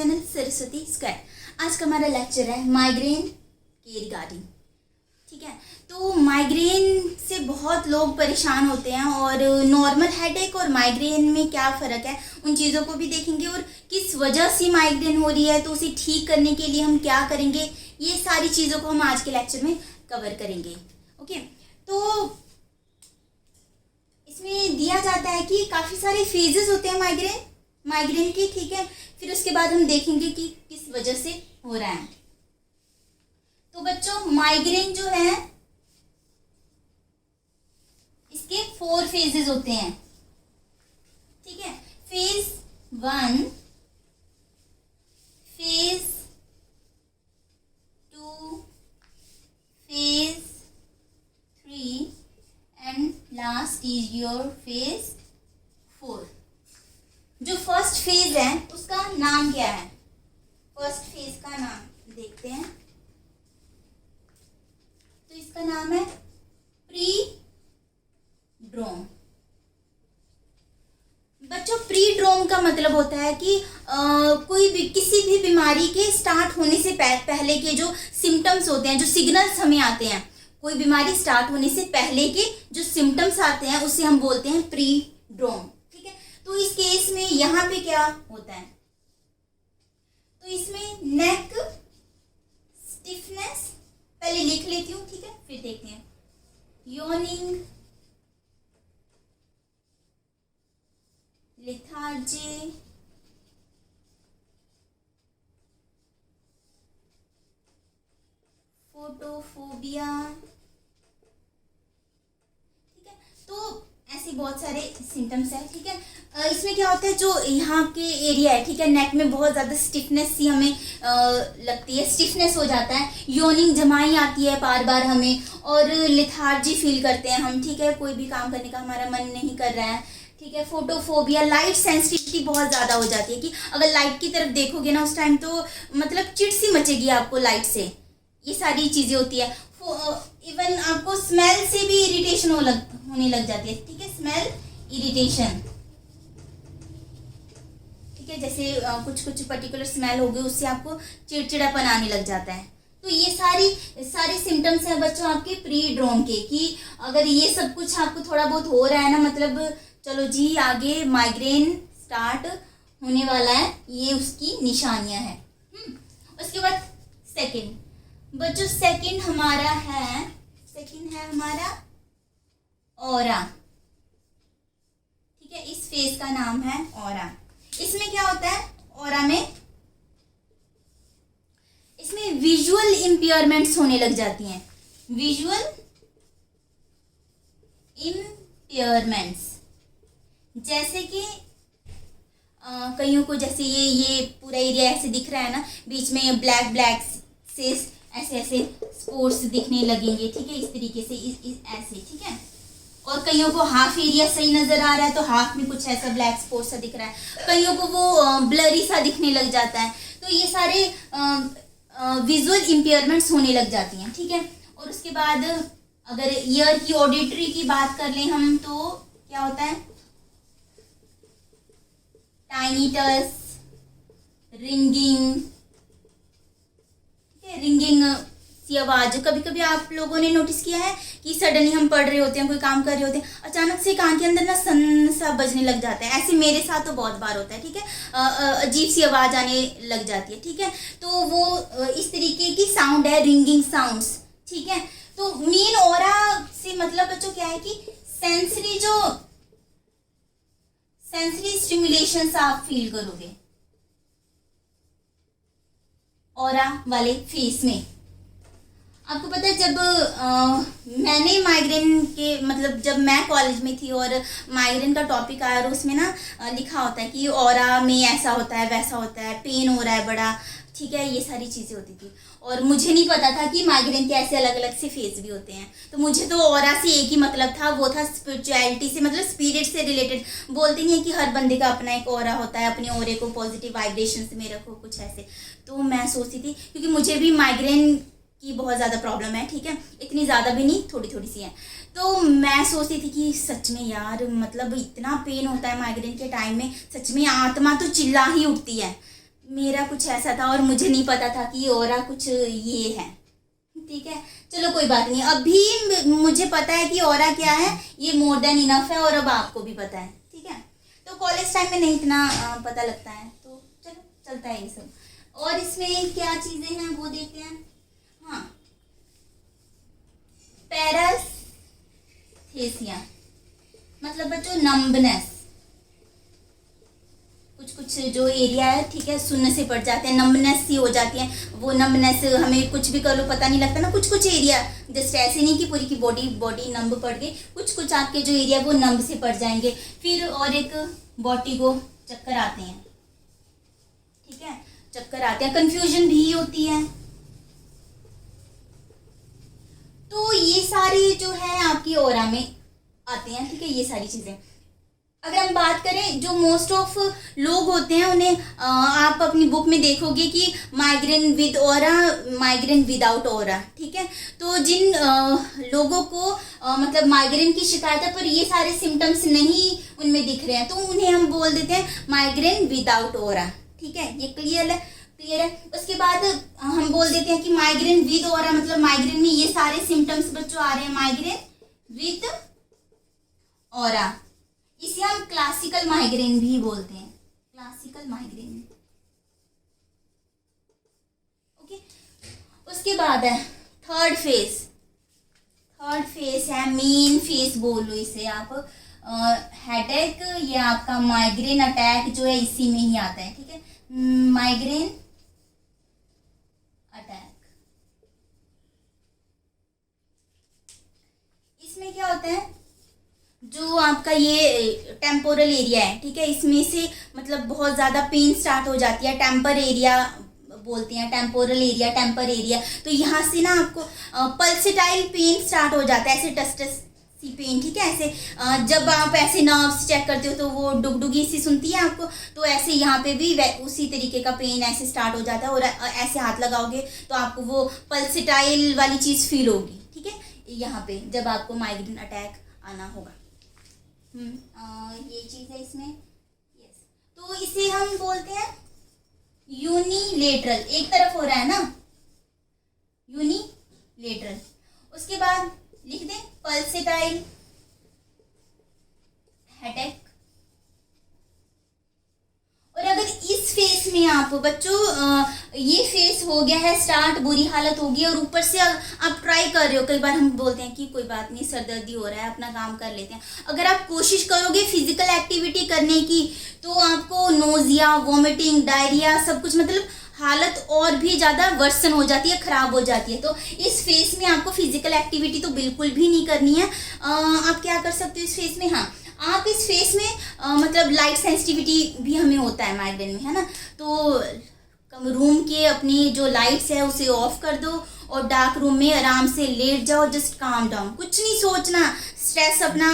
Channel Saraswati square. आज का हमारा लेक्चर है माइग्रेन के रिगार्डिंग। ठीक है, तो माइग्रेन से बहुत लोग परेशान होते हैं और नॉर्मल हेडेक और माइग्रेन में क्या फ़र्क है उन चीज़ों को भी देखेंगे और किस वजह से माइग्रेन हो रही है तो उसे ठीक करने के लिए हम क्या करेंगे, ये सारी चीज़ों को हम आज के लेक्चर में कवर करेंगे। ओके, तो इसमें दिया जाता है कि काफ़ी सारे फेजेस होते हैं माइग्रेन के। ठीक है, फिर उसके बाद हम देखेंगे कि किस वजह से हो रहा है। तो बच्चों, माइग्रेन जो है इसके 4 फेजेस होते हैं। ठीक है, phase 1, phase 2, phase 3 and last is your phase 4। जो फर्स्ट फेज है उसका नाम क्या है? फर्स्ट फेज का नाम देखते हैं, तो इसका नाम है प्रीड्रोम। बच्चों, प्रीड्रोम का मतलब होता है कि कोई भी किसी भी बीमारी के स्टार्ट होने से पहले के जो सिम्टम्स होते हैं, जो सिग्नल्स हमें आते हैं, कोई बीमारी स्टार्ट होने से पहले के जो सिम्टम्स आते हैं उसे हम बोलते हैं प्रीड्रोम। ठीक है, तो इस केस में यहाँ पे क्या होता है, तो इसमें नेक स्टिफनेस, पहले लिख लेती हूँ, ठीक है, फिर देखते हैं। Yawning, lethargy, photophobia. ठीक है, तो ऐसे बहुत सारे सिम्टम्स हैं। ठीक है, इसमें क्या होता है, जो यहाँ के एरिया है, ठीक है, नेक में बहुत ज़्यादा स्टिफनेस सी हमें लगती है, स्टिफनेस हो जाता है, योनिंग जमाई आती है बार बार हमें, और लेथार्जी फील करते हैं हम। ठीक है, कोई भी काम करने का हमारा मन नहीं कर रहा है। ठीक है, फोटोफोबिया, लाइट सेंसिटिविटी बहुत ज़्यादा हो जाती है कि अगर लाइट की तरफ देखोगे ना उस टाइम तो मतलब चिढ़ सी मचेगी आपको लाइट से। ये सारी चीज़ें होती है। इवन आपको स्मेल से भी इरिटेशन होने लग जाती है। ठीक है, स्मेल इरिटेशन। ठीक है, जैसे कुछ कुछ पर्टिकुलर स्मेल हो गई उससे आपको चिड़चिड़ापन आने लग जाता है। तो ये सारे सिम्टम्स हैं बच्चों आपके प्रीड्रोम के, कि अगर ये सब कुछ आपको थोड़ा बहुत हो रहा है ना, मतलब चलो जी आगे माइग्रेन स्टार्ट होने वाला है, ये उसकी निशानियां हैं। उसके बाद सेकंड बच्चों, सेकंड है हमारा ऑरा। ठीक है, इस फेज का नाम है ऑरा। इसमें क्या होता है ऑरा में, इसमें विजुअल इंपेयरमेंट्स होने लग जाती हैं। विजुअल इंपेयरमेंट्स, जैसे कि कईयों को जैसे ये पूरा एरिया ऐसे दिख रहा है ना, बीच में ब्लैक से ऐसे स्पॉट्स दिखने लगेंगे। ठीक है, इस तरीके से ऐसे। ठीक है, और कईयों को हाफ एरिया सही नजर आ रहा है तो हाफ में कुछ ऐसा ब्लैक स्पॉट सा दिख रहा है, कईयों को वो ब्लरी सा दिखने लग जाता है। तो ये सारे विजुअल इंपेयरमेंट्स होने लग जाती हैं। ठीक है, और उसके बाद अगर ईयर की ऑडिटरी की बात कर लें हम तो क्या होता है, टाइनिटस, रिंगिंग सी आवाज। कभी कभी आप लोगों ने नोटिस किया है कि सडनली हम पढ़ रहे होते हैं, कोई काम कर रहे होते हैं, अचानक से कान के अंदर ना सन सा बजने लग जाता है। ऐसे मेरे साथ तो बहुत बार होता है। ठीक है, अजीब सी आवाज आने लग जाती है। ठीक है, तो वो इस तरीके की साउंड है, रिंगिंग साउंड्स। ठीक है, तो मेन ऑरा से मतलब बच्चों क्या है कि सेंसरी स्टिमुलेशंस आप फील करोगे ऑरा वाले फेस में। आपको पता है, जब मैंने माइग्रेन के मतलब जब मैं कॉलेज में थी और माइग्रेन का टॉपिक आया और उसमें ना लिखा होता है कि ऑरा में ऐसा होता है, वैसा होता है, पेन हो रहा है बड़ा। ठीक है, ये सारी चीज़ें होती थी और मुझे नहीं पता था कि माइग्रेन के ऐसे अलग अलग से फेज भी होते हैं। तो मुझे तो ऑरा से एक ही मतलब था, वो था स्पिरिचुअलिटी से, मतलब स्पिरिट से रिलेटेड। बोलते नहीं है कि हर बंदे का अपना एक ऑरा होता है, अपने ऑरे को पॉजिटिव वाइब्रेशन में रखो, कुछ ऐसे। तो मैं सोचती थी, क्योंकि मुझे भी माइग्रेन की बहुत ज़्यादा प्रॉब्लम है। ठीक है, इतनी ज़्यादा भी नहीं, थोड़ी थोड़ी सी है। तो मैं सोचती थी कि सच में यार मतलब इतना पेन होता है माइग्रेन के टाइम में, सच में आत्मा तो चिल्ला ही उठती है। मेरा कुछ ऐसा था और मुझे नहीं पता था कि ओरा कुछ ये है। ठीक है, चलो कोई बात नहीं, अभी मुझे पता है कि ओरा क्या है, ये मोर देन इनफ है, और अब आपको भी पता है। ठीक है, तो कॉलेज टाइम में नहीं इतना पता लगता है, तो चलो चलता है ये सब। और इसमें क्या चीजें हैं वो देखते हैं। हाँ, पैरास्थेसिया मतलब बच्चों नंबनेस, कुछ कुछ जो एरिया है, ठीक है, सुन्न से पड़ जाते हैं, नंबनेस सी हो जाती है। वो नंबनेस हमें कुछ भी कर लो पता नहीं लगता ना, कुछ कुछ एरिया, जस्ट ऐसे नहीं कि पूरी की बॉडी नंब पड़ गई, कुछ कुछ आपके जो एरिया वो नंब से पड़ जाएंगे। फिर और एक बॉडी को चक्कर आते हैं। ठीक है, चक्कर आते हैं, कंफ्यूजन भी होती है। तो ये सारी जो है आपकी ओरा में आते हैं। ठीक है, ये सारी चीजें अगर हम बात करें, जो मोस्ट ऑफ लोग होते हैं उन्हें आप अपनी बुक में देखोगे कि migraine with aura, migraine without aura. ठीक है, तो जिन लोगों को मतलब माइग्रेन की शिकायत है पर ये सारे सिम्टम्स नहीं उनमें दिख रहे हैं, तो उन्हें हम बोल देते हैं माइग्रेन विदाउट ओरा। ठीक है, ये क्लियर है। उसके बाद हम बोल देते हैं कि माइग्रेन विद ओरा, मतलब माइग्रेन में ये सारे सिम्टम्स बच्चों आ रहे हैं, माइग्रेन विद ओरा। इसे हम क्लासिकल माइग्रेन भी बोलते हैं, क्लासिकल माइग्रेन। ओके, उसके बाद है थर्ड फेस है मेन फेस बोलो इसे आप, हेडेक, ये आपका माइग्रेन अटैक जो है इसी में ही आता है। ठीक है, माइग्रेन अटैक, इसमें क्या होता है, जो आपका ये टेम्पोरल एरिया है, ठीक है, इसमें से मतलब बहुत ज़्यादा पेन स्टार्ट हो जाती है, टेम्पर एरिया बोलते हैं, टेम्पोरल एरिया, टेम्पर एरिया। तो यहाँ से ना आपको पल्सेटाइल पेन स्टार्ट हो जाता है, ऐसे टस टस सी पेन। ठीक है, ऐसे जब आप ऐसे नर्व्स चेक करते हो तो वो डुगडुगी सी सुनती है आपको, तो ऐसे यहाँ पे भी उसी तरीके का पेन ऐसे स्टार्ट हो जाता है, और ऐसे हाथ लगाओगे तो आपको वो पल्सेटाइल वाली चीज़ फील होगी। ठीक है, यहाँ पे जब आपको माइग्रेन अटैक आना होगा। ये चीज़ है इसमें। यस, तो इसे हम बोलते हैं यूनिलेटरल, एक तरफ हो रहा है ना, यूनिलेटरल। उसके बाद लिख दें पल्सेटाइल हेडेक। और अगर इस फेस में आप बच्चों ये फेस हो गया है स्टार्ट, बुरी हालत होगी, और ऊपर से आप ट्राई कर रहे हो, कई बार हम बोलते हैं कि कोई बात नहीं, सरदर्दी हो रहा है, अपना काम कर लेते हैं। अगर आप कोशिश करोगे फिजिकल एक्टिविटी करने की तो आपको नोजिया, वॉमिटिंग, डायरिया सब कुछ, मतलब हालत और भी ज़्यादा वर्सन हो जाती है, ख़राब हो जाती है। तो इस फेस में आपको फिजिकल एक्टिविटी तो बिल्कुल भी नहीं करनी है। आप क्या कर सकते हो इस फेस में, हाँ, आप इस फेस में मतलब लाइट सेंसिटिविटी भी हमें होता है माइग्रेन में, है ना, तो रूम के अपनी जो लाइट्स है उसे ऑफ कर दो और डार्क रूम में आराम से लेट जाओ, जस्ट काम डाउन, कुछ नहीं सोचना, स्ट्रेस अपना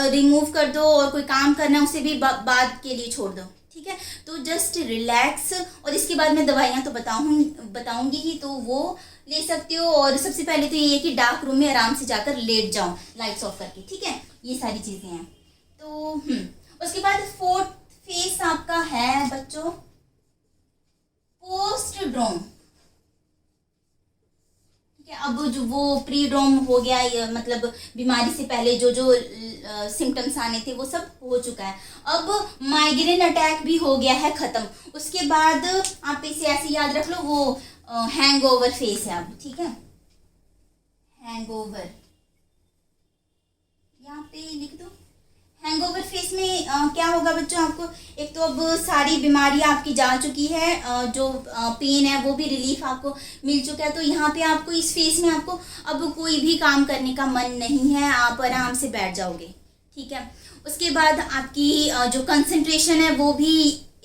रिमूव कर दो, और कोई काम करना है उसे भी बाद के लिए छोड़ दो। ठीक है, तो जस्ट रिलैक्स। और इसके बाद मैं दवाइयाँ तो बताऊंगी ही, तो वो ले सकते हो। और सबसे पहले तो ये है कि डार्क रूम में आराम से जाकर लेट जाओ लाइट्स ऑफ करके। ठीक है, ये सारी चीज़ें हैं। तो उसके बाद फोर्थ फेस आपका है बच्चों पोस्टड्रोम। ठीक है, अब जो वो प्रीड्रोम हो गया, ये मतलब बीमारी से पहले जो जो सिम्टम्स आने थे वो सब हो चुका है। अब माइग्रेन अटैक भी हो गया है खत्म। उसके बाद आप इसे ऐसे याद रख लो, वो हैंगओवर फेस है अब। ठीक है, हैंगओवर यहाँ पे लिख दो। हैंगओवर फेस में क्या होगा बच्चों, आपको एक तो अब सारी बीमारी आपकी जा चुकी है, जो पेन है वो भी रिलीफ आपको मिल चुका है। तो यहाँ पे आपको इस फेस में आपको अब कोई भी काम करने का मन नहीं है, आप आराम से बैठ जाओगे। ठीक है, उसके बाद आपकी जो कंसंट्रेशन है वो भी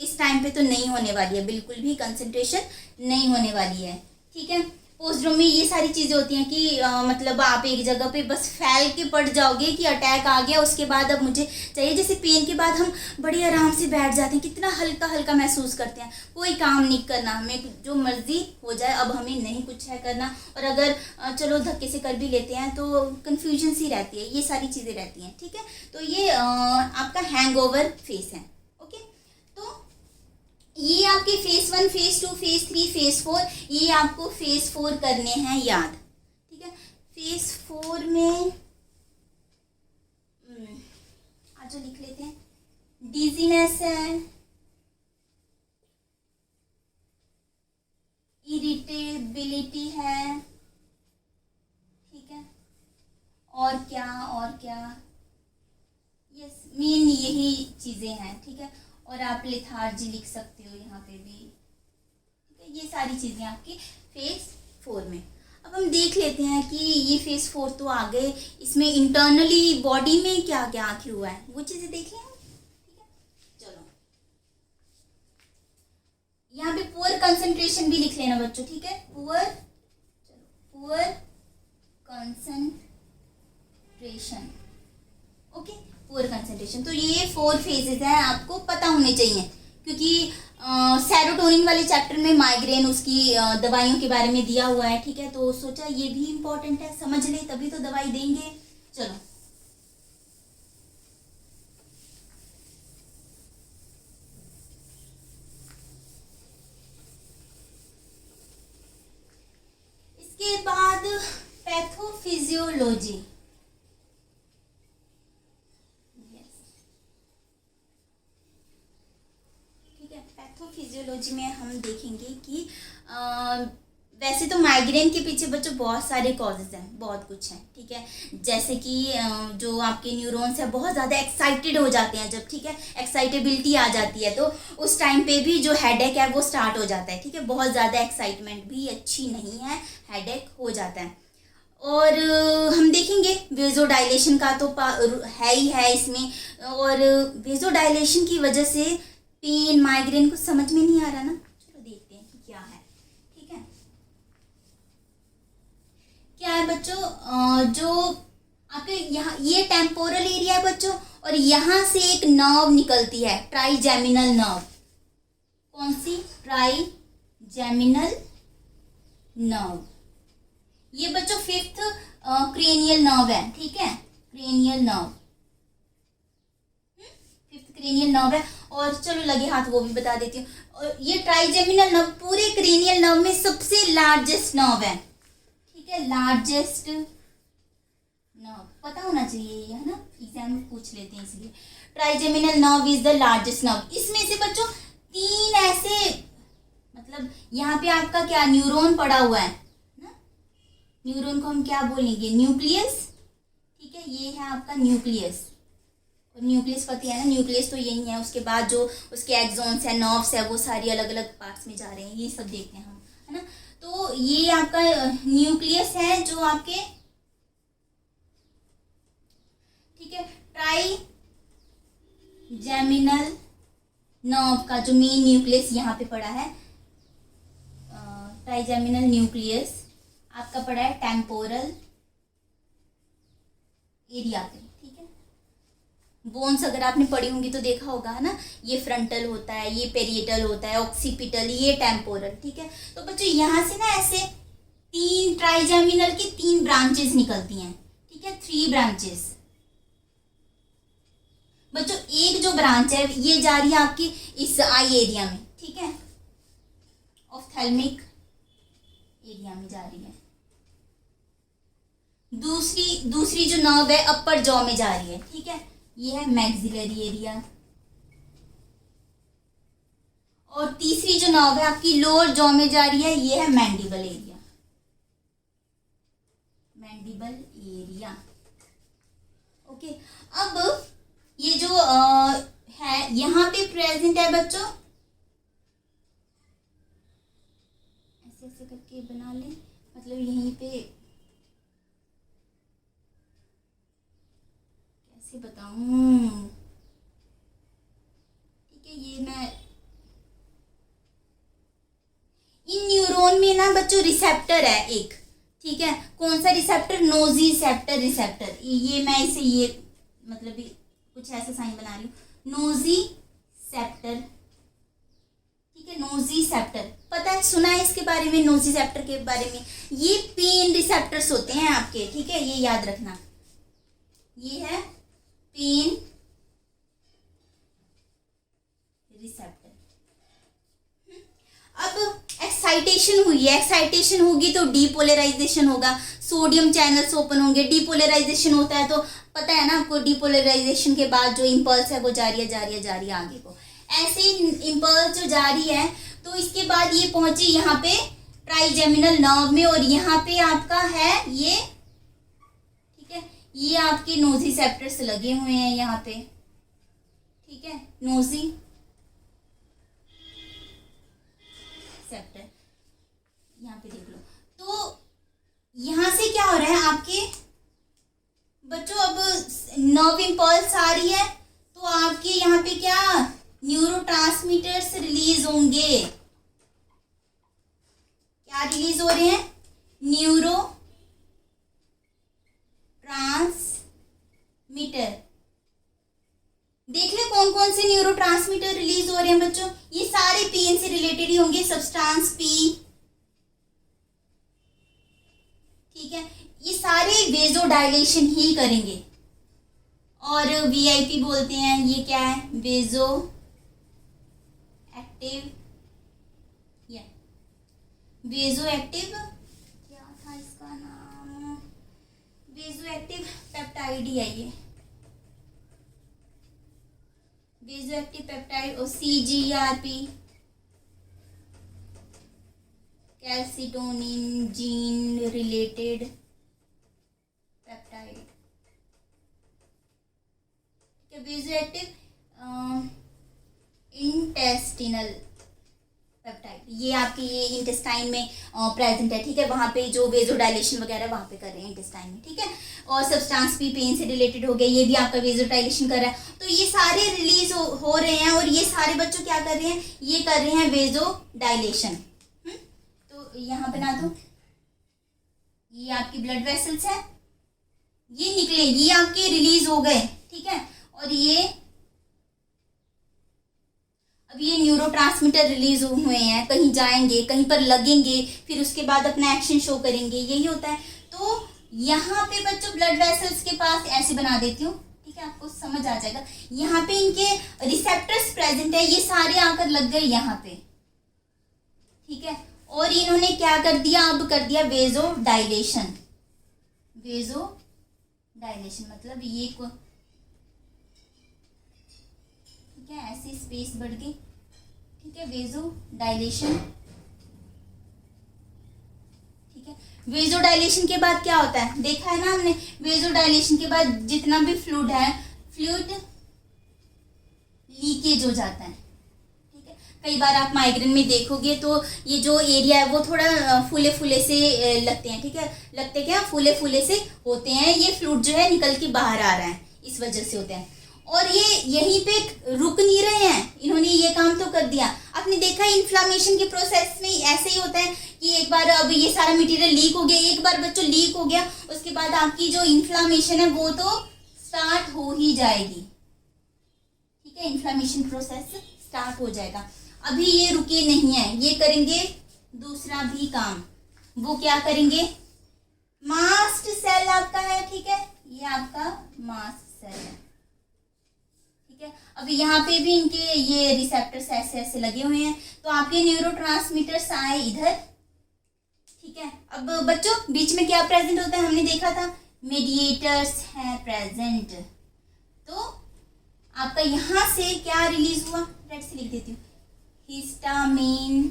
इस टाइम पे तो नहीं होने वाली है, बिल्कुल भी कंसंट्रेशन नहीं होने वाली है। ठीक है, पोस्टड्रोम में ये सारी चीज़ें होती हैं कि मतलब आप एक जगह पे बस फैल के पड़ जाओगे कि अटैक आ गया, उसके बाद अब मुझे चाहिए। जैसे पेन के बाद हम बड़े आराम से बैठ जाते हैं, कितना हल्का हल्का महसूस करते हैं, कोई काम नहीं करना, हमें जो मर्जी हो जाए, अब हमें नहीं कुछ है करना। और अगर चलो धक्के से कर भी लेते हैं तो कन्फ्यूजन सी रहती है, ये सारी चीज़ें रहती हैं। ठीक है, तो ये आपका हैंगओवर फेस है। ओके, तो ये आपके फेज 1, फेज 2, फेज 3, फेज 4, ये आपको फेज 4 करने हैं याद, ठीक है। फेज 4 में आज जो लिख लेते हैं, डिजीनेस है, इरिटेबिलिटी है, ठीक है, और क्या, यस, मेन यही चीजें हैं, ठीक है। और आप लेथार्जी लिख सकते हो यहाँ पे भी, ठीक है। ये सारी चीजें आपकी फेज 4 में। अब हम देख लेते हैं कि ये फेज 4 तो आ गए, इसमें इंटरनली बॉडी में क्या क्या आखिर हुआ है वो चीजें देख लें, ठीक है। चलो यहाँ पे पुअर कंसंट्रेशन भी लिख लेना बच्चों, ठीक है। Poor concentration, okay, poor concentration. तो ये 4 फेजेस हैं, आपको पता होने चाहिए, क्योंकि सेरोटोनिन वाले चैप्टर में माइग्रेन उसकी दवाइयों के बारे में दिया हुआ है, ठीक है। तो सोचा ये भी इम्पोर्टेंट है, समझ ले तभी तो दवाई देंगे। चलो इसके बाद पैथोफिजियोलॉजी, पैथोफिजियोलॉजी में हम देखेंगे कि वैसे तो माइग्रेन के पीछे बच्चों बहुत सारे कॉजेज हैं, बहुत कुछ हैं, ठीक है। जैसे कि जो आपके न्यूरॉन्स है बहुत ज़्यादा एक्साइटेड हो जाते हैं जब, ठीक है, एक्साइटेबिलिटी आ जाती है, तो उस टाइम पे भी जो हेडेक है वो स्टार्ट हो जाता है, ठीक है। बहुत ज़्यादा एक्साइटमेंट भी अच्छी नहीं है, हेडेक हो जाता है। और हम देखेंगे वेजोडाइलेशन का तो है ही है इसमें, और वेजोडाइलेशन की वजह से पेन, माइग्रेन कुछ समझ में नहीं आ रहा ना, चलो देखते हैं कि क्या है, ठीक है। क्या है बच्चों, जो आपके यहाँ ये टेम्पोरल एरिया है बच्चों, और यहाँ से एक नर्व निकलती है, ट्राइजेमिनल नर्व। कौन सी? Trigeminal nerve. ये बच्चों 5th क्रेनियल नर्व है, ठीक है, cranial nerve, 5th cranial nerve है। और चलो लगे हाथ वो भी बता देती हूँ। और ये ट्राइजेमिनल नर्व पूरे क्रेनियल नर्व में सबसे लार्जेस्ट नर्व है, ठीक है, लार्जेस्ट नर्व, पता होना चाहिए ये, है ना, एग्जाम में पूछ लेते हैं इसलिए। Trigeminal nerve is the largest nerve. इसमें से बच्चों 3 ऐसे, मतलब यहाँ पे आपका क्या न्यूरॉन पड़ा हुआ है ना, न्यूरॉन को हम क्या बोलेंगे? न्यूक्लियस, ठीक है, ये है आपका न्यूक्लियस। और न्यूक्लियस पता है ना, न्यूक्लियस तो यही है, उसके बाद जो उसके एक्सॉन्स है, नर्व्स है, वो सारी अलग अलग पार्ट्स में जा रहे हैं, ये सब देखते हैं हम, है ना। तो ये आपका न्यूक्लियस है जो आपके, ठीक है, ट्राइजेमिनल नर्व का जो मेन न्यूक्लियस यहाँ पे पड़ा है, ट्राइजेमिनल न्यूक्लियस आपका पड़ा है टेम्पोरल एरिया पे, ठीक है। बोन्स अगर आपने पढ़ी होंगी तो देखा होगा, है ना, ये फ्रंटल होता है, ये पेरिएटल होता है, ऑक्सीपिटल, ये टेम्पोरल, ठीक है। तो बच्चों यहाँ से ना ऐसे 3 ट्राइजेमिनल की 3 ब्रांचेस निकलती हैं, ठीक है, 3 ब्रांचेस। बच्चों एक जो ब्रांच है ये जा रही है आपकी इस आई एरिया में, ठीक है, ऑफ्थेल्मिक एरिया में जा रही है। दूसरी जो नर्व है अपर जॉ में जा रही है, ठीक है, ये है मैक्सिलरी एरिया। और तीसरी जो नर्व है आपकी लोअर जॉ में जा रही है, ये है mandible area, mandible area, okay. अब ये जो है यहाँ पे प्रेजेंट है बच्चों, ऐसे ऐसे करके बना लें, मतलब यहीं पे कैसे बताऊं, ठीक है, ये मैं इन न्यूरॉन में ना बच्चों रिसेप्टर है एक, ठीक है, कौन सा रिसेप्टर? नोज़िसेप्टर रिसेप्टर। ये मैं इसे ये मतलब कुछ ऐसा साइन बना रही हूँ, नोज़िसेप्टर, ठीक है, नोज़िसेप्टर, पता है, सुना है इसके बारे में, नोज़िसेप्टर के बारे में। ये पेन रिसेप्टर्स होते हैं आपके, ठीक है, ये याद रखना, ये है पेन रिसेप्टर, अब एक्साइटेशन हुई है, एक्साइटेशन होगी तो डीपोलराइजेशन होगा, सोडियम चैनल्स ओपन होंगे। डीपोलराइजेशन होता है तो पता है ना आपको, डीपोलराइजेशन के बाद जो इम्पल्स है वो जा रही है आगे को। ऐसे ही इम्पल्स जो जा रही है तो इसके बाद ये पहुंची यहाँ पे ट्राइजेमिनल नर्व में, और यहाँ पे आपका है ये, ठीक है, ये आपके नोजिसेप्टर्स लगे हुए हैं यहाँ पे, ठीक है, नोजी सेप्टर यहाँ पे देख लो। तो यहाँ से क्या हो रहा है आपके बच्चों, अब नर्व इम्पल्स आ रही है तो आपके यहाँ पे क्या न्यूरोट्रांसमीटर्स रिलीज होंगे। क्या रिलीज हो रहे हैं? Neuro transmitter. देख ले कौन कौन से न्यूरो ट्रांसमीटर रिलीज हो रहे हैं बच्चों। ये सारे पेन से रिलेटेड ही होंगे, सब्सटेंस पी, ठीक है, ये सारे वेजोडाइलेशन ही करेंगे। और वीआईपी बोलते हैं, ये क्या है? वेजो एक्टिव, या वेजो एक्टिव, क्या था इसका नाम? वेजो एक्टिव पेप्टाइड ही है ये, वेजो एक्टिव पेप्टाइड। और CGRP, calcitonin gene related peptide, vaso active intestinal peptide, ये आपके ये इंटेस्टाइन में प्रेजेंट है, ठीक है, वहाँ पे जो वेजोडाइलेशन वगैरह वहाँ पे कर रहे हैं इंटेस्टाइन में, ठीक है। और सब्सटेंस भी पेन से रिलेटेड हो गया, ये भी आपका वेजोडाइलेशन कर रहा है। तो ये सारे रिलीज हो रहे हैं, और ये सारे बच्चों क्या कर रहे हैं? ये कर रहे हैं वेजोडाइलेशन। तो यहाँ बना दो, ये आपकी ब्लड वेसल्स है, ये निकले, ये आपके रिलीज हो गए, ठीक है। और ये अब ये न्यूरोट्रांसमीटर रिलीज हुए हैं, कहीं जाएंगे, कहीं पर लगेंगे, फिर उसके बाद अपना एक्शन शो करेंगे, यही होता है। तो यहाँ पे बच्चों ब्लड वेसल्स के पास ऐसे बना देती हूँ, ठीक है, आपको समझ आ जाएगा। यहाँ पे इनके रिसेप्टर्स प्रेजेंट है, ये सारे आकर लग गए यहाँ पे, ठीक है। और इन्होंने क्या कर दिया? अब कर दिया वेजोडाइलेशन। वेजोडाइलेशन मतलब ये ठीक है, ऐसी स्पेस बढ़ गई, ठीक है, वेजोडाइलेशन, ठीक है। वेजोडाइलेशन के बाद क्या होता है? देखा है ना हमने, वेजोडाइलेशन के बाद जितना भी फ्लूइड है, फ्लूइड लीकेज हो जाता है, ठीक है। कई बार आप माइग्रेन में देखोगे तो ये जो एरिया है वो थोड़ा फूले फूले से लगते हैं, ठीक है, लगते क्या फूले फूले से होते हैं, ये फ्लूइड जो है निकल के बाहर आ रहा है, इस वजह से होते हैं। और ये यहीं पे रुक नहीं रहे हैं, इन्होंने ये काम तो कर दिया। आपने देखा इन्फ्लामेशन के प्रोसेस में ऐसे ही होता है कि एक बार अब ये सारा मटेरियल लीक हो गया, एक बार बच्चों लीक हो गया, उसके बाद आपकी जो इन्फ्लामेशन है वो तो स्टार्ट हो ही जाएगी, ठीक है, इन्फ्लामेशन प्रोसेस स्टार्ट हो जाएगा। अभी ये रुके नहीं है, ये करेंगे दूसरा भी काम। वो क्या करेंगे? मास्ट सेल आपका है, ठीक है, ये आपका मास्ट सेल है, ठीक है। अब यहाँ पे भी इनके ये रिसेप्टर्स ऐसे ऐसे लगे हुए हैं, तो आपके न्यूरोट्रांसमीटर्स आए इधर, ठीक है। अब बच्चों बीच में क्या प्रेजेंट होता है? हमने देखा था मेडिएटर्स है प्रेजेंट। तो आपका यहाँ से क्या रिलीज हुआ? रेड से लिख देती हूँ, हिस्टामिन,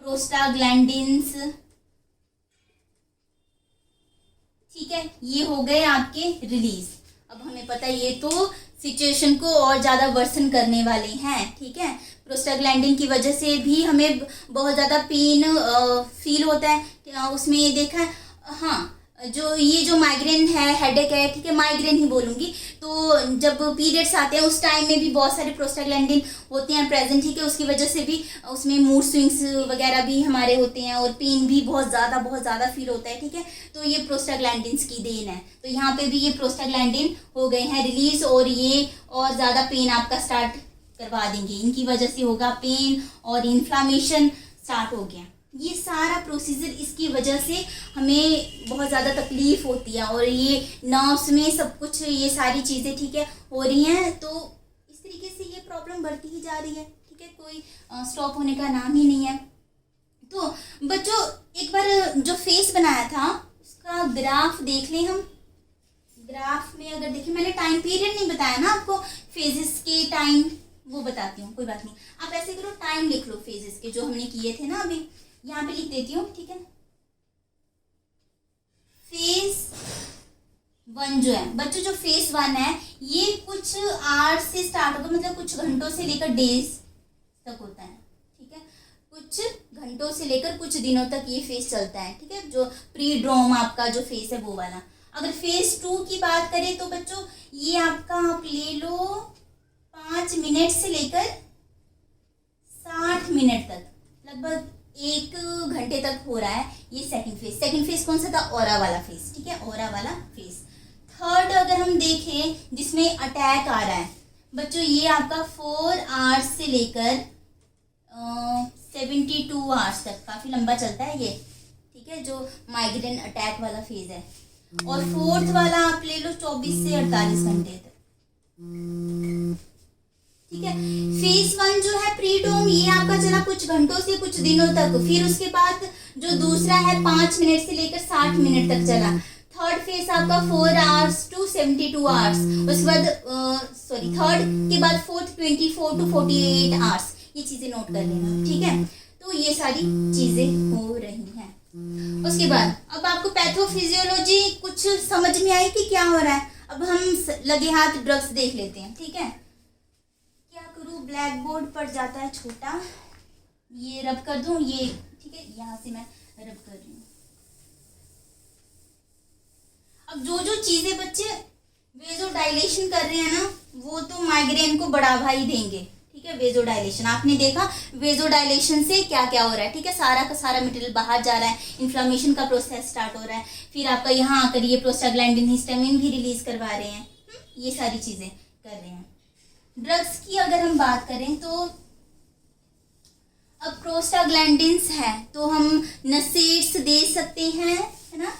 प्रोस्टाग्लैंडिन्स, ठीक है, ये हो गए आपके रिलीज। अब हमें पता है ये तो सिचुएशन को और ज़्यादा वर्सन करने वाले हैं, ठीक है। प्रोस्टाग्लैंडिन की वजह से भी हमें बहुत ज़्यादा पेन फील होता है, उसमें ये देखा है। हाँ, जो माइग्रेन है, हेडेक है, ठीक है, माइग्रेन ही बोलूँगी। तो जब पीरियड्स आते हैं उस टाइम में भी बहुत सारे प्रोस्टाग्लैंडिन होते हैं प्रेजेंट, ठीक है, उसकी वजह से भी उसमें मूड स्विंग्स वगैरह भी हमारे होते हैं, और पेन भी बहुत ज़्यादा फील होता है, ठीक है। तो ये प्रोस्टाग्लैंडिन्स की देन है। तो यहाँ पे भी ये प्रोस्टाग्लैंडिन हो गए हैं रिलीज, और ये और ज़्यादा पेन आपका स्टार्ट करवा देंगे, इनकी वजह से होगा पेन और इन्फ्लामेशन स्टार्ट हो गया। ये सारा प्रोसीजर इसकी वजह से हमें बहुत ज़्यादा तकलीफ होती है, और ये नर्व्स में सब कुछ ये सारी चीज़ें, ठीक है, हो रही हैं। तो इस तरीके से ये प्रॉब्लम बढ़ती ही जा रही है, ठीक है। ठीक है, कोई स्टॉप होने का नाम ही नहीं है। तो बच्चों एक बार जो फेस बनाया था उसका ग्राफ देख लें हम। ग्राफ में अगर देखें, मैंने टाइम पीरियड नहीं बताया ना आपको, फेजेस के टाइम वो बताती हूँ, कोई बात नहीं। आप ऐसे करो, टाइम लिख लो फेजेस के जो हमने किए थे ना, अभी यहाँ पे लिख देती हूँ, ठीक है। फेज 1 जो है बच्चों, जो फेज 1 है ये कुछ आवर्स से स्टार्ट होगा, मतलब कुछ घंटों से लेकर डेज तक होता है, ठीक है। कुछ घंटों से लेकर कुछ दिनों तक ये फेज चलता है, ठीक है। जो प्री ड्रोम आपका जो फेज है वो वाला। अगर फेज 2 की बात करें तो बच्चों ये आपका आप ले लो 5 मिनट से लेकर 60 मिनट तक, लगभग 1 घंटे तक हो रहा है ये सेकंड फेज। सेकंड फेज कौन सा था? ऑरा वाला फेज, ठीक है, ऑरा वाला फेज। थर्ड अगर हम देखें जिसमें अटैक आ रहा है बच्चों, ये आपका 4 आवर्स से लेकर 72 आवर्स तक, काफी लंबा चलता है ये, ठीक है, जो माइग्रेन अटैक वाला फेज है। और फोर्थ वाला आप ले लो 24 से 48 घंटे तक, ठीक है। फेज 1 जो है प्रीडोम, ये आपका चला कुछ घंटों से कुछ दिनों तक। फिर उसके बाद जो दूसरा है 5 मिनट से लेकर 60 मिनट तक चला। थर्ड फेज आपका 4 आवर्स टू 72 आवर्स। उसके बाद सॉरी, थर्ड के बाद फोर्थ 24 टू 48 आवर्स। ये चीजें नोट कर लेना, ठीक है। तो ये सारी चीजें हो रही हैं। उसके बाद अब आपको पैथोफिजियोलॉजी कुछ समझ में आई कि क्या हो रहा है। अब हम लगे हाथ ड्रग्स देख लेते हैं, ठीक है। क्या करूँ, ब्लैक बोर्ड पड़ जाता है छोटा, ये रब कर दूं, ये ठीक है, यहाँ से मैं रब कर रही हूँ। अब जो जो चीजें बच्चे वेजोडाइलेशन कर रहे हैं ना, वो तो माइग्रेन को बढ़ावा ही देंगे, ठीक है। वेजोडाइलेशन आपने देखा, वेजोडाइलेशन से क्या क्या हो रहा है, ठीक है। सारा का सारा मटेरियल बाहर जा रहा है, इन्फ्लामेशन का प्रोसेस स्टार्ट हो रहा है, फिर आपका यहाँ आकर ये प्रोस्टाग्लैंडिन हिस्टामिन भी रिलीज करवा रहे हैं, ये सारी चीजें कर रहे हैं। ड्रग्स की अगर हम बात करें तो अब प्रोस्टाग्लैंडिन्स है तो हम नसेट्स दे सकते हैं, है ना,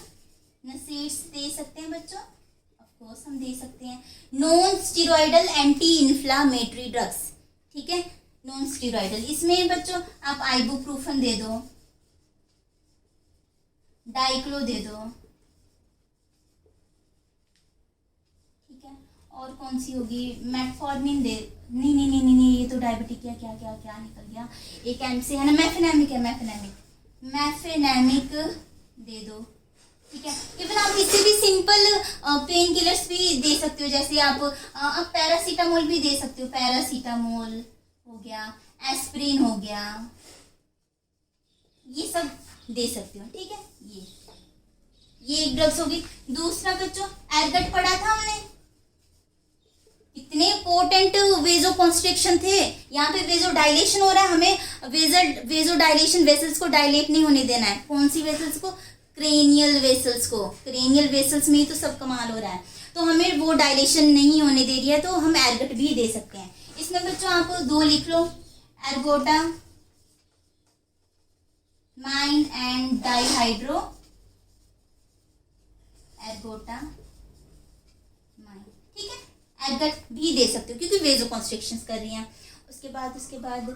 नसेट्स दे सकते हैं बच्चों, ऑफ कोर्स हम दे सकते हैं। Non steroidal anti inflammatory drugs, ठीक है, नॉन स्टेरॉइडल। इसमें बच्चों आप आइबुप्रोफेन दे दो, डाइक्लो दे दो, ठीक है। और कौन सी होगी, मेटफॉर्मिन दे, नहीं नहीं नहीं नहीं, ये तो डायबिटिक क्या क्या क्या क्या निकल गया, एक एम से है ना, मैफेनेमिक है, मैफेनेमिक दे दो, ठीक है। इवन आप इससे भी सिंपल पेन किलर्स भी दे सकते हो, जैसे आप पैरासीटामोल भी दे सकते हो, पैरासीटामोल हो गया, एस्प्रिन हो गया, ये सब दे सकते हो, ठीक है। ये एक ड्रग्स होगी। दूसरा बच्चों एरगट पढ़ा था हमने, इतने पोटेंट वेजो कॉन्स्ट्रिक्शन थे, यहाँ पे वेजो डायलेशन हो रहा है, हमें वेजो डायलेशन वेसल्स को डायलेट नहीं होने देना है। कौन सी वेसल्स को? क्रेनियल वेसल्स को। क्रेनियल वेसल्स में ही तो सब कमाल हो रहा है, तो हमें वो डायलेशन नहीं होने दे रही है, तो हम एरगट भी दे सकते हैं। इसमें बच्चों आप 2 लिख लो, एर्गोटा माइन एंड डाइहाइड्रो, एर्गोटा माइन, ठीक है। एरगट भी दे सकते हो क्योंकि वेजो कॉन्स्ट्रिक्शंस कर रही हैं। उसके बाद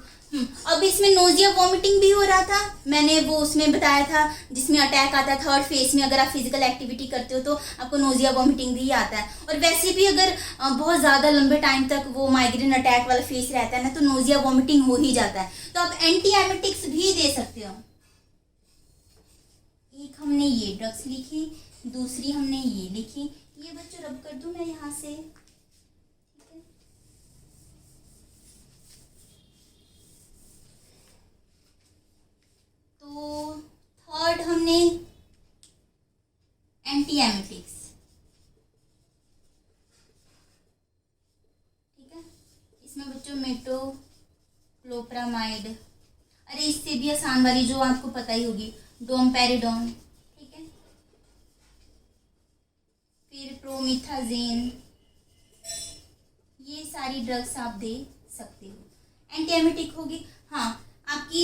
अब इसमें नोजिया वॉमिटिंग भी हो रहा था, मैंने वो उसमें बताया था, जिसमें अटैक आता है थर्ड फेज में। अगर आप फिजिकल एक्टिविटी करते हो तो आपको नोजिया वॉमिटिंग भी आता है। और वैसे भी अगर बहुत ज़्यादा लंबे टाइम तक वो माइग्रेन अटैक वाला फेज रहता है ना, तो नोजिया वॉमिटिंग हो ही जाता है। तो आप एंटी एमेटिक्स भी दे सकते हो। एक हमने ये ड्रग्स लिखी, दूसरी हमने ये लिखी, ये बच्चों रब कर दूं मैं यहाँ से, तो थर्ड हमने एंटी एमेटिक्स, ठीक है। इसमें बच्चों मेटोक्लोप्रामाइड, अरे इससे भी आसान वाली जो आपको पता ही होगी, डोमपेरिडोन, ठीक है। फिर प्रोमिथाजेन, ये सारी ड्रग्स आप दे सकते हो। एंटी एमेटिक होगी, हाँ आपकी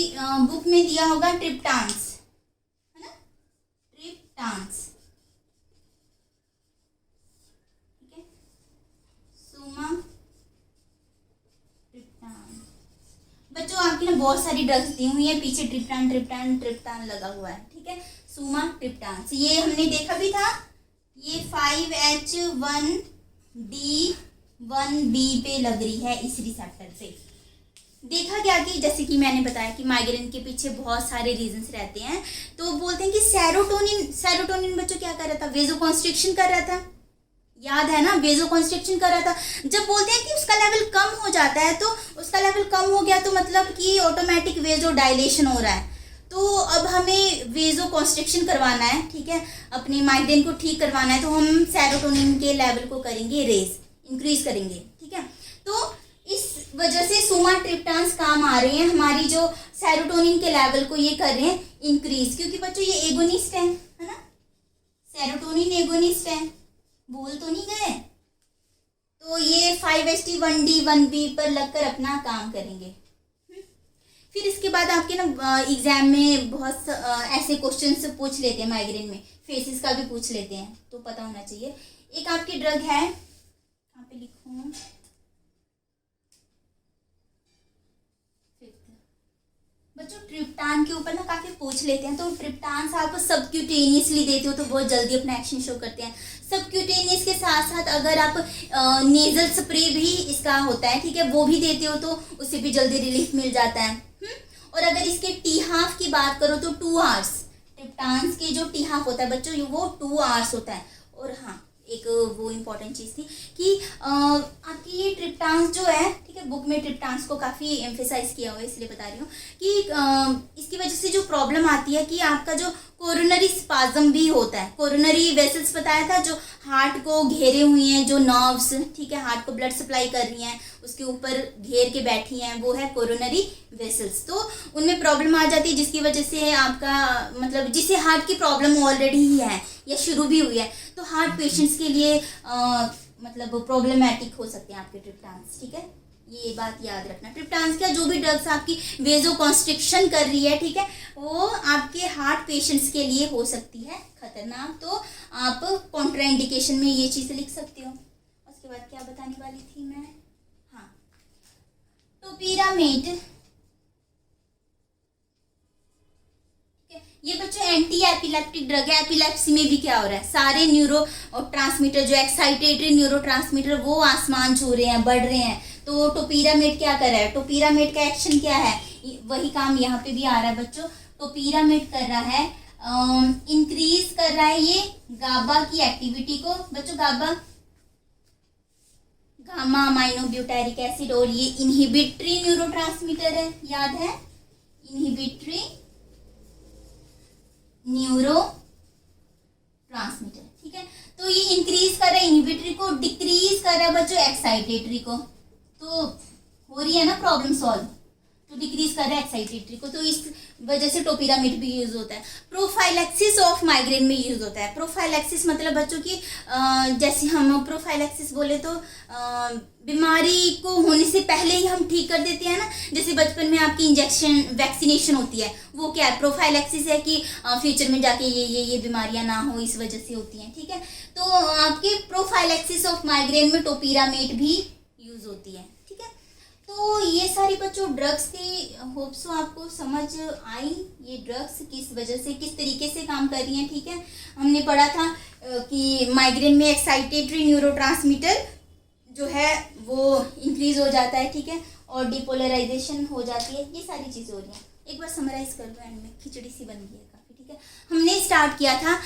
बुक में दिया होगा ट्रिप्टान्स, है ना, ट्रिप्टान्स, ठीक है, सुमा ट्रिप्टान। आपकी ना बहुत सारी ड्रग्स दी हुई है, पीछे ट्रिप्टान ट्रिप्टान ट्रिप्टान लगा हुआ है, ठीक है, सुमाट्रिप्टान। ये हमने देखा भी था, ये 5H1D1B पे लग रही है इस रिसेप्टर पे। देखा गया कि जैसे कि मैंने बताया कि माइग्रेन के पीछे बहुत सारे रीजंस रहते हैं, तो बोलते हैं कि सेरोटोनिन बच्चों क्या कर रहा था, वेजोकॉन्स्ट्रिक्शन कर रहा था, याद है ना, वेजोकॉन्स्ट्रिक्शन कर रहा था। जब बोलते हैं कि उसका लेवल कम हो जाता है, तो उसका लेवल कम हो गया तो मतलब कि ऑटोमेटिक वेजो डायलेशन हो रहा है, तो अब हमें वेजोकॉन्स्ट्रिक्शन करवाना है, ठीक है, अपने माइग्रेन को ठीक करवाना है, तो हम सेरोटोनिन के लेवल को करेंगे इंक्रीज करेंगे, ठीक है। तो इस वजह से सुमाट्रिप्टान्स काम आ रहे हैं, हमारी जो सेरोटोनिन के लेवल को ये कर रहे हैं इंक्रीज, क्योंकि बच्चों ये एगोनिस्ट है ना, सेरोटोनिन एगोनिस्ट है, भूल तो नहीं गए। तो ये 5HT1D1B पर लगकर अपना काम करेंगे। फिर इसके बाद आपके ना एग्जाम में बहुत ऐसे क्वेश्चंस पूछ लेते हैं माइग्रेन में, फेसेस का भी पूछ लेते हैं, तो पता होना चाहिए। एक आपकी ड्रग है, कहाँ पे लिखूं, बच्चों ट्रिप्टान के ऊपर ना काफी पूछ लेते हैं, तो ट्रिप्टान आप सबक्यूटेनियसली देते हो तो बहुत जल्दी अपना एक्शन शो करते हैं। सबक्यूटेनियस के साथ साथ अगर आप नेजल स्प्रे भी इसका होता है, ठीक है, वो भी देते हो तो उससे भी जल्दी रिलीफ मिल जाता है। और अगर इसके टी हाफ की बात करो तो 2 आवर्स, ट्रिप्टान के जो टी हाफ होता है बच्चों वो 2 आवर्स होता है। और हाँ, एक वो इम्पोर्टेंट चीज़ थी कि आपकी ये ट्रिप्टान्स जो है, ठीक है, बुक में ट्रिप्टान्स को काफ़ी एम्फेसाइज किया हुआ है, इसलिए बता रही हूँ कि इसकी वजह से जो प्रॉब्लम आती है कि आपका जो कोरोनरी स्पाज्म भी होता है, कोरोनरी वेसल्स बताया था, जो हार्ट को घेरे हुई हैं, जो नर्व्स, ठीक है, हार्ट को ब्लड सप्लाई कर रही हैं, उसके ऊपर घेर के बैठी हैं, वो है कोरोनरी वेसल्स। तो उनमें प्रॉब्लम आ जाती है, जिसकी वजह से आपका मतलब जिसे हार्ट की प्रॉब्लम ऑलरेडी ही है या शुरू भी हुई है, तो हार्ट पेशेंट्स के लिए मतलब प्रॉब्लमेटिक हो सकते हैं आपके ट्रिप्टान्स, ठीक है, ये बात याद रखना। ट्रिप्टान्स का जो भी ड्रग्स आपकी वेजोकॉन्स्ट्रिक्शन कर रही है, ठीक है, वो आपके हार्ट पेशेंट्स के लिए हो सकती है खतरनाक, तो आप कॉन्ट्राइंडिकेशन में ये चीज़ लिख सकते हो। उसके बाद क्या बताने वाली थी मैं, हाँ, टोपिरामेट, ये बच्चों एंटी एपिलेप्टिक ड्रग है। एपिलेप्सी में भी क्या हो रहा है, सारे न्यूरो ट्रांसमीटर जो एक्साइटेटरी न्यूरो ट्रांसमीटर वो आसमान छू रहे हैं, बढ़ रहे हैं, तो टोपिरामेट क्या कर रहा है, टोपिरामेट का एक्शन क्या है, वही काम यहाँ पे भी आ रहा है बच्चों। टोपिरामेट कर रहा है इंक्रीज कर रहा है ये गाबा की एक्टिविटी को, बच्चों गाबा गामा अमाइनोब्यूटारिक एसिड, और ये इनहिबिटरी न्यूरोट्रांसमीटर है, याद है, इनहिबिटरी न्यूरो ट्रांसमीटर, ठीक है। तो ये इंक्रीज कर रहा है इनहिबिटरी को, डिक्रीज कर रहा है बच्चों एक्साइटेटरी को, तो हो रही है ना प्रॉब्लम सॉल्व, तो डिक्रीज कर रहा है एक्साइटेटरी को, तो इस वजह से टोपिरामेट भी यूज होता है। प्रोफाइलैक्सिस ऑफ माइग्रेन में यूज होता है। प्रोफाइलैक्सिस मतलब बच्चों की जैसे हम प्रोफाइलैक्सिस बोले तो बीमारी को होने से पहले ही हम ठीक कर देते हैं ना, जैसे बचपन में आपकी इंजेक्शन वैक्सीनेशन होती है, वो क्या है, प्रोफाइलैक्सिस है कि फ्यूचर में जाके ये बीमारियां ना हो, इस वजह से होती हैं, ठीक है। तो आपके प्रोफाइलैक्सिस ऑफ माइग्रेन में टोपिरामेट भी यूज होती है, ठीक है। तो ये सारी बच्चों ड्रग्स थी, होप सो आपको समझ आई ये ड्रग्स किस वजह से किस तरीके से काम कर रही हैं, ठीक है। हमने पढ़ा था कि माइग्रेन में एक्साइटेटरी न्यूरोट्रांसमीटर जो है वो इंक्रीज हो जाता है, ठीक है, और डिपोलराइजेशन हो जाती है, ये सारी चीज़ें हो रही हैं। एक बार समराइज कर दो एंड में, खिचड़ी सी बन गई है काफ़ी, ठीक है। हमने स्टार्ट किया था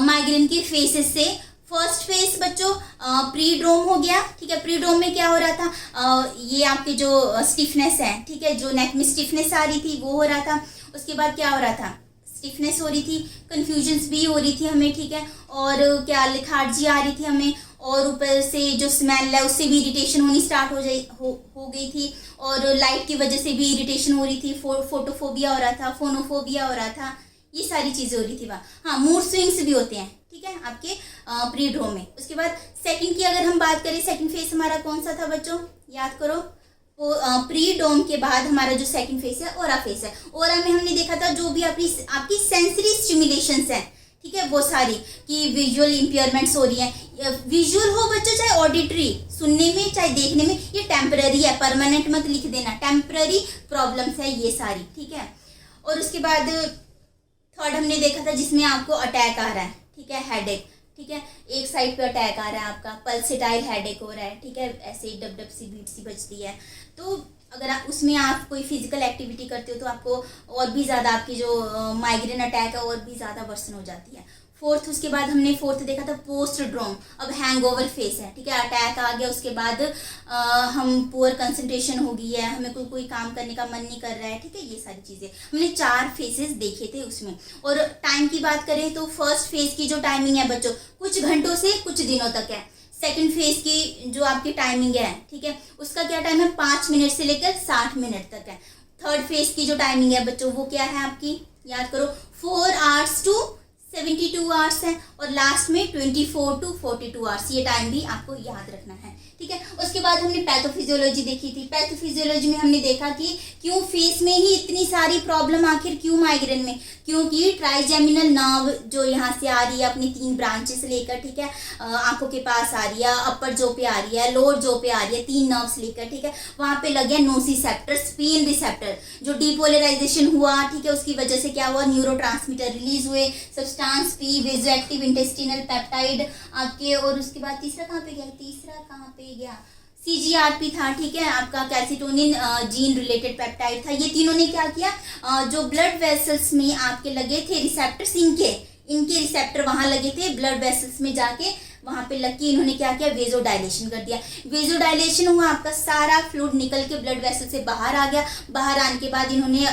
माइग्रेन के फेसेस से। फर्स्ट फेस बच्चों प्रीड्रोम हो गया, ठीक है। प्रीड्रोम में क्या हो रहा था, ये आपके जो स्टिफनेस है, ठीक है, जो नेक में स्टिफनेस आ रही थी वो हो रहा था। उसके बाद क्या हो रहा था, स्टिफनेस हो रही थी, कन्फ्यूजन्स भी हो रही थी हमें, ठीक है, और क्या लिखार्जी आ रही थी हमें, और ऊपर से जो स्मेल है उससे भी इरिटेशन होनी स्टार्ट हो गई थी, और लाइट की वजह से भी इरिटेशन हो रही थी, फोटोफोबिया हो रहा था, फोनोफोबिया हो रहा था, ये सारी चीज़ें हो रही थी। वाह, हाँ, मूड स्विंग्स भी होते हैं, ठीक है, आपके प्रीड्रोम में। उसके बाद सेकंड की अगर हम बात करें, सेकंड फेज हमारा कौन सा था बच्चों, याद करो, प्रीडोम के बाद हमारा जो सेकंड फेज है ओरा फेज है। ओरा में हमने देखा था जो भी आपकी सेंसरी स्टिमुलेशंस है, ठीक है, वो सारी कि विजुअल इम्पेयरमेंट्स हो रही हैं, विजुअल हो बच्चों चाहे ऑडिटरी, सुनने में चाहे देखने में, ये टेम्पररी है, परमानेंट मत लिख देना, टेम्पररी प्रॉब्लम्स है ये सारी, ठीक है। और उसके बाद थर्ड हमने देखा था जिसमें आपको अटैक आ रहा है, ठीक है, हेडेक, ठीक है, एक साइड पे अटैक आ रहा है आपका, पल्सेटाइल हेडेक हो रहा है, ठीक है, ऐसे ही डब डब सी बीट सी बजती है। तो अगर उसमें आप कोई फिजिकल एक्टिविटी करते हो तो आपको और भी ज़्यादा आपकी जो माइग्रेन अटैक है और भी ज़्यादा वर्सन हो जाती है। फोर्थ, उसके बाद हमने फोर्थ देखा था पोस्ट ड्रोम, अब हैंगओवर फेस है, ठीक है, अटैक आ गया, उसके बाद हम पुअर कंसंट्रेशन हो गई है, हमें कोई काम करने का मन नहीं कर रहा है, ठीक है, ये सारी चीज़ें हमने 4 फेसेस देखे थे उसमें। और टाइम की बात करें तो फर्स्ट फेज की जो टाइमिंग है बच्चों कुछ घंटों से कुछ दिनों तक है। सेकंड फेज की जो आपकी टाइमिंग है, ठीक है, उसका क्या टाइम है, 5 मिनट से लेकर 60 मिनट तक है। थर्ड फेज की जो टाइमिंग है बच्चों वो क्या है आपकी, याद करो, 4 आवर्स टू 72 आवर्स है, और लास्ट में 24 टू 42 आवर्स, ये टाइम भी आपको याद रखना है, ठीक है। उसके बाद हमने पैथोफिजियोलॉजी देखी थी। पैथोफिजियोलॉजी में हमने देखा कि क्यों फेस में ही इतनी सारी प्रॉब्लम, आखिर क्यों माइग्रेन में, क्योंकि ट्राइजेमिनल नर्व जो यहाँ से आ रही है अपनी 3 ब्रांचेस लेकर, ठीक है, आंखों के पास आ रही है, अपर जो पे आ रही है, लोअर जो पे आ रही है, 3 नर्व्स लेकर, ठीक है, वहाँ पे लगे नोसिसेप्टर, स्पेन रिसेप्टर, जो डिपोलराइजेशन हुआ, ठीक है, उसकी वजह से क्या हुआ, न्यूरोट्रांसमीटर रिलीज हुए, सब्सटेंस पी, वेजोएक्टिव इंटेस्टिनल पेप्टाइड आपके, और उसके बाद तीसरा कहाँ पे गया, CGRP था, ठीक है, आपका कैल्सिटोनिन जीन रिलेटेड पेप्टाइड था। ये तीनों ने क्या किया, जो ब्लड वेसल्स में आपके लगे थे रिसेप्टर्स, इनके रिसेप्टर वहां लगे थे ब्लड वेसल्स में, जाके वहां पे लग के इन्होंने क्या किया, वेजो डायलेशन कर दिया। वेजो डायलेशन हुआ, आपका सारा फ्लूइड निकल के ब्लड वेसल से बाहर आ गया, बाहर आने के बाद इन्होंने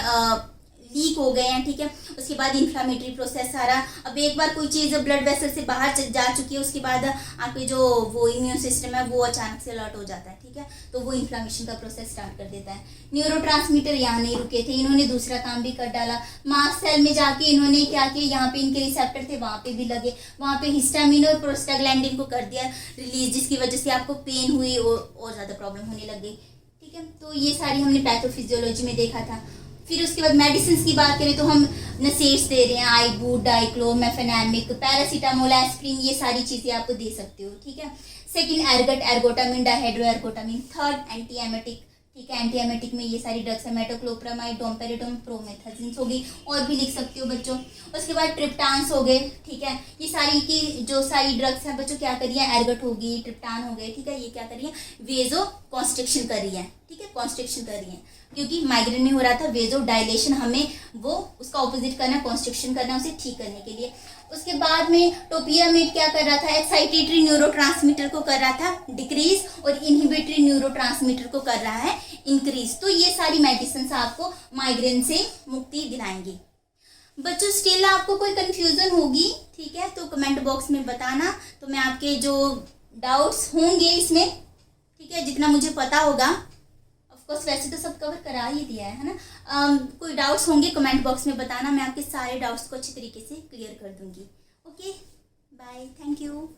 लीक हो गए हैं, ठीक है, उसके बाद इन्फ्लामेटरी प्रोसेस सारा, अब एक बार कोई चीज़ ब्लड वेसल से बाहर जा चुकी है उसके बाद आपके जो वो इम्यून सिस्टम है वो अचानक से अलर्ट हो जाता है, ठीक है, तो वो इन्फ्लामेशन का प्रोसेस स्टार्ट कर देता है। न्यूरोट्रांसमीटर यहाँ नहीं रुके थे, इन्होंने दूसरा काम भी कर डाला, मास्ट सेल में जाके इन्होंने क्या किया, यहाँ पे इनके रिसेप्टर थे वहाँ पे भी लगे, वहाँ पे हिस्टामिन और प्रोस्टाग्लैंडिन को कर दिया रिलीज, जिसकी वजह से आपको पेन हुई और ज़्यादा प्रॉब्लम होने लग गई, ठीक है। तो ये सारी हमने पैथोफिजियोलॉजी में देखा था। फिर उसके बाद मेडिसिन की बात करें तो हम नसेट्स दे रहे हैं, आईबू, डाइक्लो, मेफेनामिक, पैरासीटामोल, एस्प्रिन, ये सारी चीज़ें आप दे सकते हो, ठीक है। Second ergot, ergotamine, dihydroergotamine. Third anti emetic, ठीक है, एंटी एमेटिक में ये सारी ड्रग्स है, मेटोक्लोप्रामाइड, डोम्पेरेडोम, प्रोमेथाजिन होगी, और भी लिख सकते हो बच्चों। उसके बाद ट्रिप्टान्स हो गए, ठीक है, ये सारी की जो सारी ड्रग्स हैं बच्चों क्या करिए, एर्गट होगी, ट्रिप्टान हो गए, ठीक है, ये क्या करिए, वेजो कॉन्स्ट्रिक्शन कर रही है, ठीक है, कॉन्स्ट्रिक्शन कर रही है, क्योंकि माइग्रेन में हो रहा था वेजो डायलेशन, हमें वो उसका ऑपोजिट करना, कॉन्स्ट्रिक्शन करना, उसे ठीक करने के लिए। उसके बाद में टोपिरामेड क्या कर रहा था, एक्साइटेटरी न्यूरोट्रांसमीटर को कर रहा था डिक्रीज, और इनहिबिटरी न्यूरोट्रांसमीटर को कर रहा है इंक्रीज। तो ये सारी मेडिसिन आपको माइग्रेन से मुक्ति दिलाएंगी। बच्चों स्टिल आपको कोई कंफ्यूजन होगी, ठीक है, तो कमेंट बॉक्स में बताना, तो मैं आपके जो डाउट्स होंगे इसमें, ठीक है, जितना मुझे पता होगा, ऑफकोर्स वैसे तो सब कवर करा ही दिया है ना, कोई डाउट्स होंगे कमेंट बॉक्स में बताना, मैं आपके सारे डाउट्स को अच्छी तरीके से क्लियर कर दूंगी। Okay, bye, thank you.